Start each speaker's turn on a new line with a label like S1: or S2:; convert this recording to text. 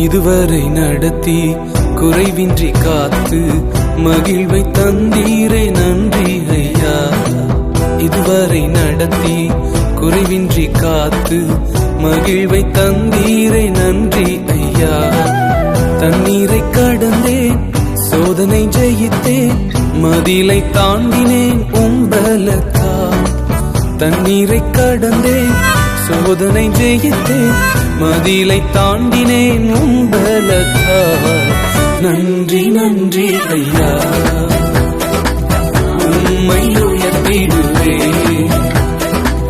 S1: இதுவரை நடத்தி குறைவின்றி காத்து மகிழ்வை தந்தீரே நன்றி ஐயா. இதுவரை நடத்தி குறைவின்றி காத்து மகிழ்வை தந்தீரே நன்றி ஐயா. தண்ணீரை கடந்தேன், சோதனை ஜெயித்தேன், மதிலை தாண்டினேன் உம்பலத்தால். தண்ணீரை கடந்தேன், சோதனை ஜெயித்தேன், மதிலை தாண்டினேன் உம்பலத்தால். நன்றி நன்றி ஐயா, உம்மை உயர்த்திடுவேன்.